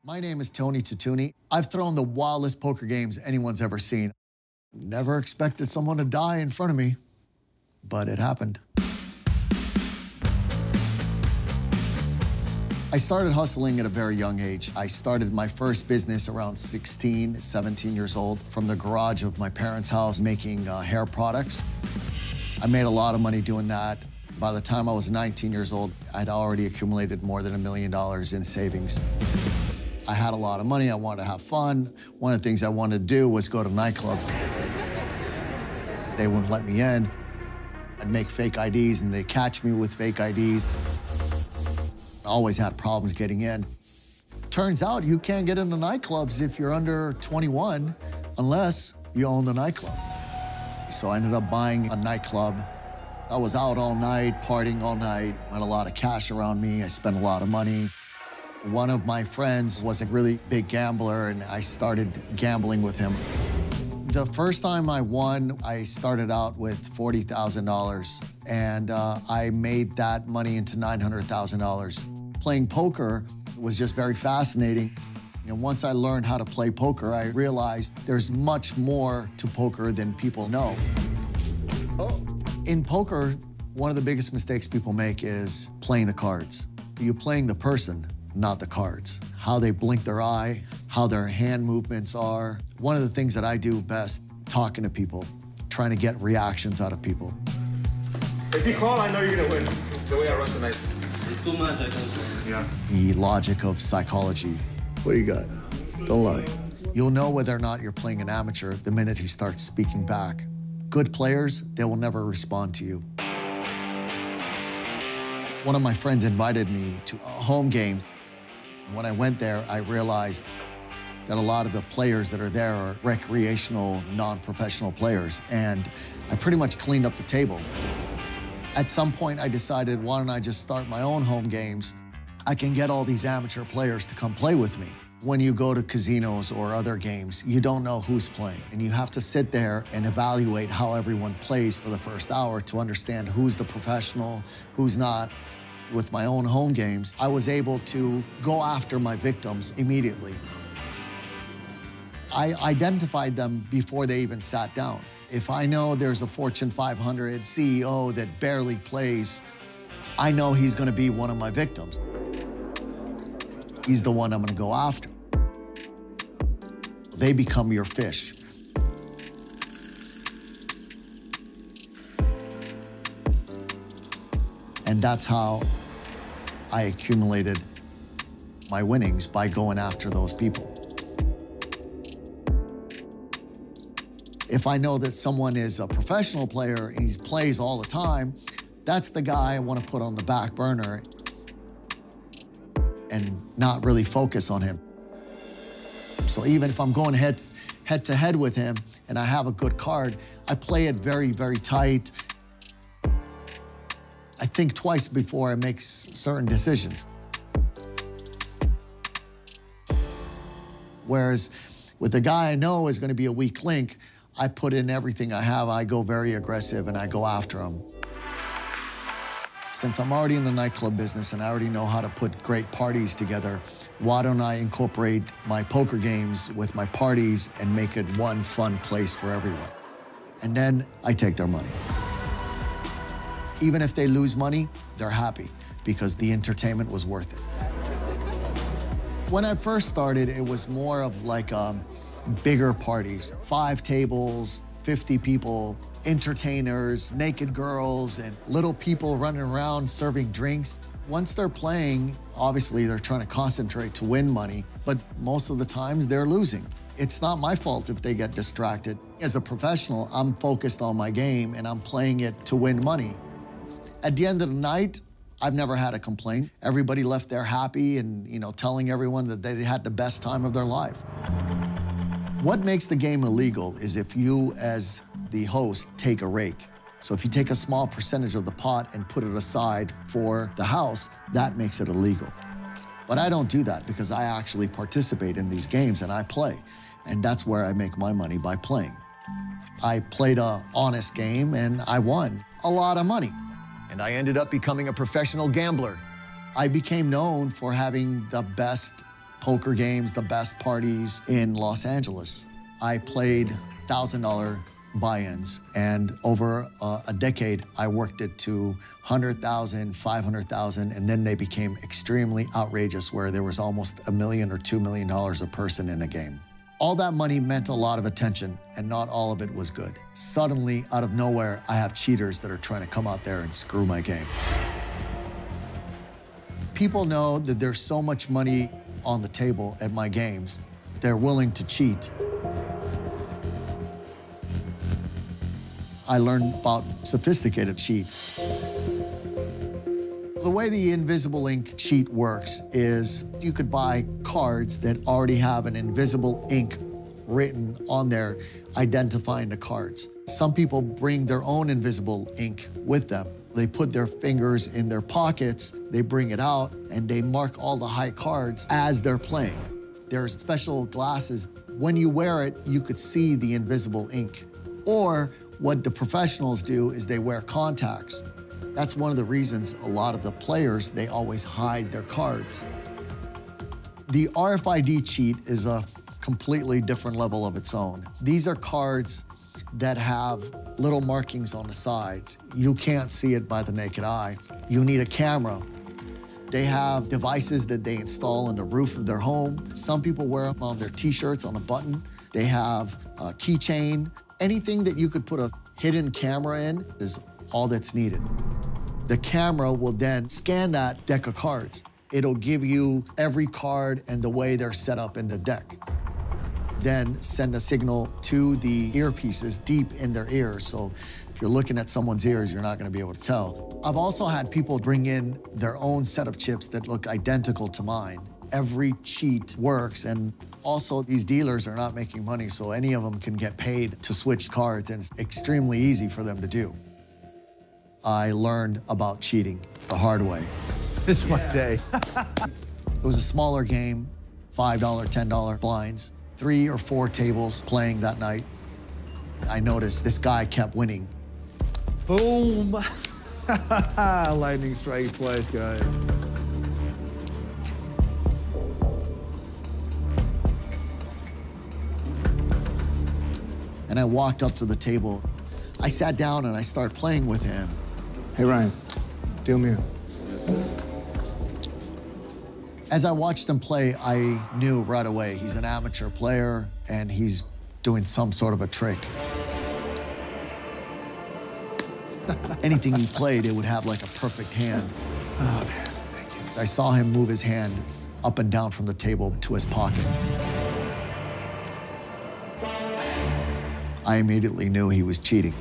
My name is Tony Tatuni. I've thrown the wildest poker games anyone's ever seen. Never expected someone to die in front of me, but it happened. I started hustling at a very young age. I started my first business around 16, 17 years old from the garage of my parents' house making hair products. I made a lot of money doing that. By the time I was 19 years old, I'd already accumulated more than $1 million in savings. I had a lot of money, I wanted to have fun. One of the things I wanted to do was go to nightclubs. They wouldn't let me in. I'd make fake IDs and they'd catch me with fake IDs. I always had problems getting in. Turns out you can't get into nightclubs if you're under 21 unless you own the nightclub. So I ended up buying a nightclub. I was out all night, partying all night. I had a lot of cash around me. I spent a lot of money. One of my friends was a really big gambler, and I started gambling with him. The first time I won, I started out with $40,000, and I made that money into $900,000. Playing poker was just very fascinating. And once I learned how to play poker, I realized there's much more to poker than people know. In poker, one of the biggest mistakes people make is playing the cards. You're playing the person, not the cards. How they blink their eye, how their hand movements are. One of the things that I do best, talking to people, trying to get reactions out of people. If you call, I know you're gonna win. The way I run tonight. It's too much, I can. Yeah. The logic of psychology. What do you got? Don't lie. You'll know whether or not you're playing an amateur the minute he starts speaking back. Good players, they will never respond to you. One of my friends invited me to a home game. When I went there, I realized that a lot of the players that are there are recreational, non-professional players, and I pretty much cleaned up the table. At some point, I decided, why don't I just start my own home games? I can get all these amateur players to come play with me. When you go to casinos or other games, you don't know who's playing, and you have to sit there and evaluate how everyone plays for the first hour to understand who's the professional, who's not. With my own home games, I was able to go after my victims immediately. I identified them before they even sat down. If I know there's a Fortune 500 CEO that barely plays, I know he's gonna be one of my victims. He's the one I'm gonna go after. They become your fish. And that's how I accumulated my winnings, by going after those people. If I know that someone is a professional player and he plays all the time, that's the guy I want to put on the back burner and not really focus on him. So even if I'm going head to head with him and I have a good card, I play it very, very tight. I think twice before I make certain decisions. Whereas with the guy I know is gonna be a weak link, I put in everything I have, I go very aggressive and I go after him. Since I'm already in the nightclub business and I already know how to put great parties together, why don't I incorporate my poker games with my parties and make it one fun place for everyone? And then I take their money. Even if they lose money, they're happy because the entertainment was worth it. When I first started, it was more of like bigger parties, 5 tables, 50 people, entertainers, naked girls, and little people running around serving drinks. Once they're playing, obviously they're trying to concentrate to win money, but most of the times they're losing. It's not my fault if they get distracted. As a professional, I'm focused on my game and I'm playing it to win money. At the end of the night, I've never had a complaint. Everybody left there happy and, telling everyone that they had the best time of their life. What makes the game illegal is if you, as the host, take a rake. So if you take a small percentage of the pot and put it aside for the house, that makes it illegal. But I don't do that because I actually participate in these games and I play. And that's where I make my money, by playing. I played an honest game and I won a lot of money. And I ended up becoming a professional gambler. I became known for having the best poker games, the best parties in Los Angeles. I played $1,000 buy-ins, and over a decade, I worked it to 100,000, 500,000, and then they became extremely outrageous, where there was almost $1 million or $2 million a person in a game. All that money meant a lot of attention, and not all of it was good. Suddenly, out of nowhere, I have cheaters that are trying to come out there and screw my game. People know that there's so much money on the table at my games, they're willing to cheat. I learned about sophisticated cheats. The way the invisible ink cheat works is you could buy cards that already have an invisible ink written on there identifying the cards. Some people bring their own invisible ink with them. They put their fingers in their pockets, they bring it out, and they mark all the high cards as they're playing. There's special glasses. When you wear it, you could see the invisible ink. Or what the professionals do is they wear contacts. That's one of the reasons a lot of the players, they always hide their cards. The RFID cheat is a completely different level of its own. These are cards that have little markings on the sides. You can't see it by the naked eye. You need a camera. They have devices that they install on the roof of their home. Some people wear them on their t-shirts on a button. They have a keychain. Anything that you could put a hidden camera in is all that's needed. The camera will then scan that deck of cards. It'll give you every card and the way they're set up in the deck. Then send a signal to the earpieces deep in their ears. So if you're looking at someone's ears, you're not gonna be able to tell. I've also had people bring in their own set of chips that look identical to mine. Every cheat works, and also these dealers are not making money, so any of them can get paid to switch cards, and it's extremely easy for them to do. I learned about cheating the hard way. It's my day. It was a smaller game, $5, $10 blinds, 3 or 4 tables playing that night. I noticed this guy kept winning. Boom. Lightning strikes twice, guys. And I walked up to the table. I sat down and I started playing with him. Hey, Ryan, deal me in. As I watched him play, I knew right away he's an amateur player and he's doing some sort of a trick. Anything he played, it would have like a perfect hand. Oh, man, thank you. I saw him move his hand up and down from the table to his pocket. I immediately knew he was cheating.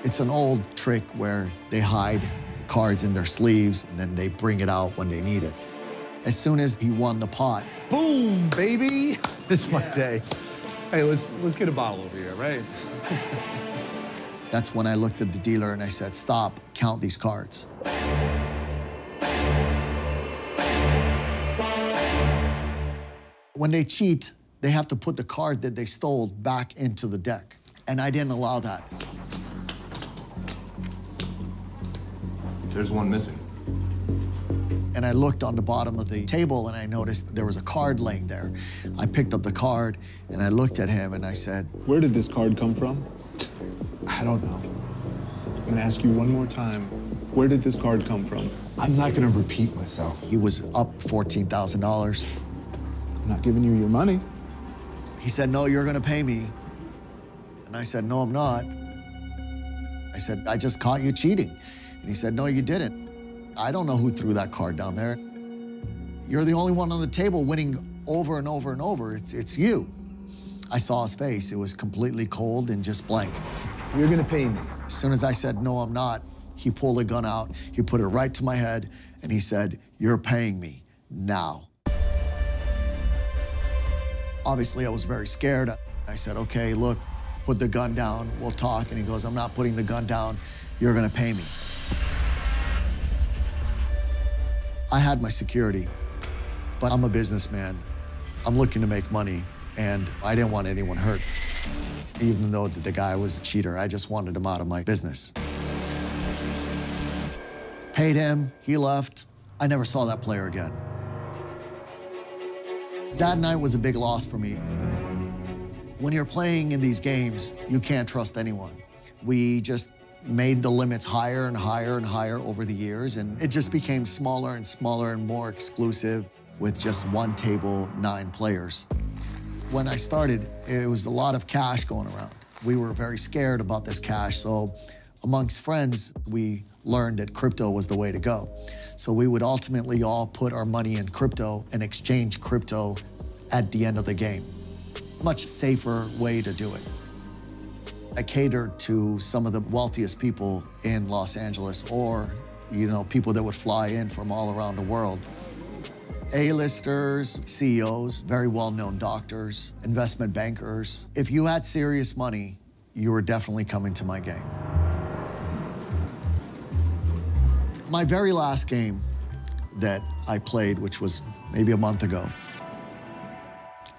It's an old trick where they hide cards in their sleeves and then they bring it out when they need it. As soon as he won the pot, boom, baby. It's my day. Hey, let's get a bottle over here, right? that's when I looked at the dealer and I said, stop, count these cards. When they cheat, they have to put the card that they stole back into the deck. And I didn't allow that. There's one missing. And I looked on the bottom of the table and I noticed there was a card laying there. I picked up the card and I looked at him and I said, where did this card come from? I don't know. I'm gonna ask you one more time. Where did this card come from? I'm not gonna repeat myself. He was up $14,000. I'm not giving you your money. He said, no, you're gonna pay me. And I said, no, I'm not. I said, I just caught you cheating. And he said, no, you didn't. I don't know who threw that card down there. You're the only one on the table winning over and over and over. It's you. I saw his face. It was completely cold and just blank. You're gonna pay me. As soon as I said, no, I'm not, he pulled a gun out, he put it right to my head, and he said, you're paying me now. Obviously, I was very scared. I said, okay, look, put the gun down, we'll talk. And he goes, I'm not putting the gun down, you're gonna pay me. I had my security, but I'm a businessman. I'm looking to make money, and I didn't want anyone hurt. Even though the guy was a cheater, I just wanted him out of my business. Paid him, he left. I never saw that player again. That night was a big loss for me. When you're playing in these games, you can't trust anyone. We just made the limits higher and higher and higher over the years, and it just became smaller and smaller and more exclusive with just one table, 9 players. When I started, it was a lot of cash going around. We were very scared about this cash, so amongst friends, we learned that crypto was the way to go. So we would ultimately all put our money in crypto and exchange crypto at the end of the game. Much safer way to do it. I catered to some of the wealthiest people in Los Angeles, or, people that would fly in from all around the world. A-listers, CEOs, very well-known doctors, investment bankers. If you had serious money, you were definitely coming to my game. My very last game that I played, which was maybe a month ago,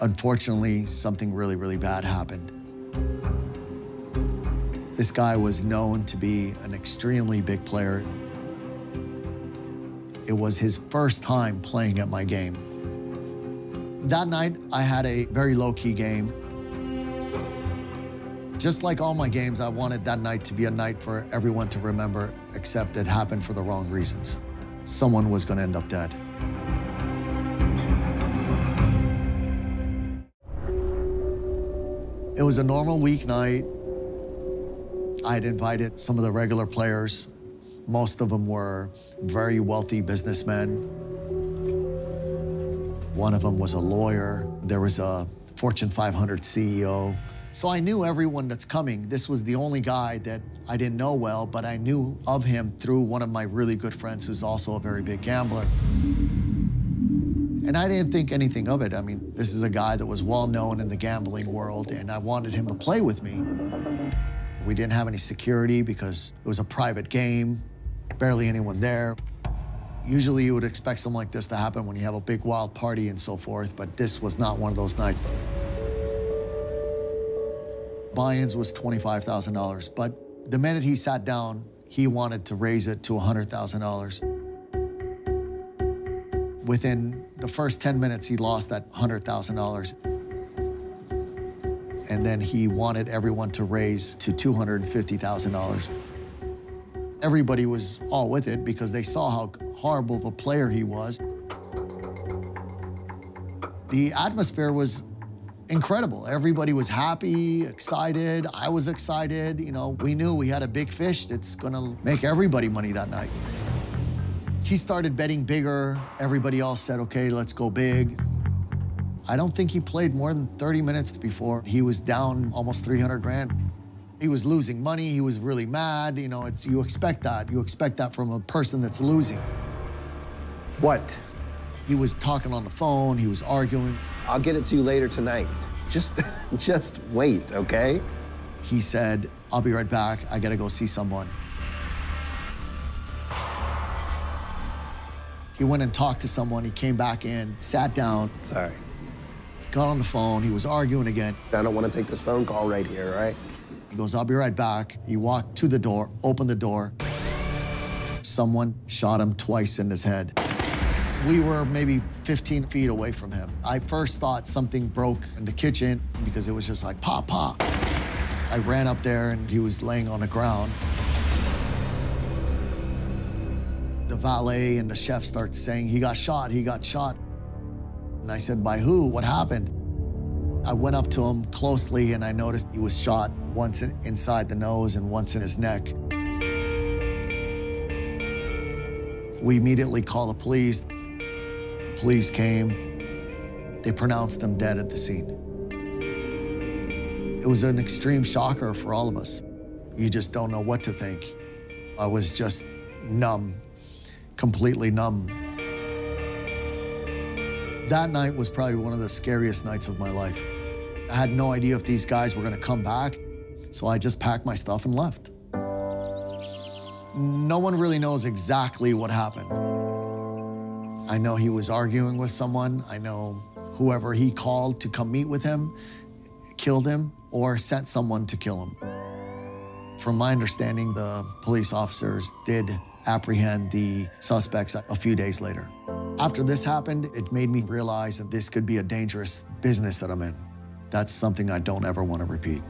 unfortunately, something really, really bad happened. This guy was known to be an extremely big player. It was his first time playing at my game. That night, I had a very low-key game. Just like all my games, I wanted that night to be a night for everyone to remember, except it happened for the wrong reasons. Someone was gonna end up dead. It was a normal weeknight. I had invited some of the regular players. Most of them were very wealthy businessmen. One of them was a lawyer. There was a Fortune 500 CEO. So I knew everyone that's coming. This was the only guy that I didn't know well, but I knew of him through one of my really good friends who's also a very big gambler. And I didn't think anything of it. I mean, this is a guy that was well known in the gambling world, and I wanted him to play with me. We didn't have any security because it was a private game, barely anyone there. Usually you would expect something like this to happen when you have a big wild party and so forth, but this was not one of those nights. Buy-ins was $25,000, but the minute he sat down, he wanted to raise it to $100,000. Within the first 10 minutes, he lost that $100,000. And then he wanted everyone to raise to $250,000. Everybody was all with it because they saw how horrible of a player he was. The atmosphere was incredible. Everybody was happy, excited. I was excited. We knew we had a big fish that's gonna make everybody money that night. He started betting bigger. Everybody else said, okay, let's go big. I don't think he played more than 30 minutes before he was down almost 300 grand. He was losing money. He was really mad. You expect that. You expect that from a person that's losing. What? He was talking on the phone. He was arguing. I'll get it to you later tonight. Just wait, okay? He said, I'll be right back. I gotta go see someone. He went and talked to someone. He came back in, sat down. Sorry. Got on the phone. He was arguing again. I don't want to take this phone call right here, all right? He goes, I'll be right back. He walked to the door, opened the door. Someone shot him twice in his head. We were maybe 15 feet away from him. I first thought something broke in the kitchen because it was just like, pop, pop. I ran up there and he was laying on the ground. The valet and the chef start saying, he got shot, he got shot. And I said, by who? What happened? I went up to him closely and I noticed he was shot once inside the nose and once in his neck. We immediately called the police. The police came. They pronounced them dead at the scene. It was an extreme shocker for all of us. You just don't know what to think. I was just numb, completely numb. That night was probably one of the scariest nights of my life. I had no idea if these guys were gonna come back, so I just packed my stuff and left. No one really knows exactly what happened. I know he was arguing with someone. I know whoever he called to come meet with him killed him or sent someone to kill him. From my understanding, the police officers did apprehend the suspects a few days later. After this happened, it made me realize that this could be a dangerous business that I'm in. That's something I don't ever want to repeat.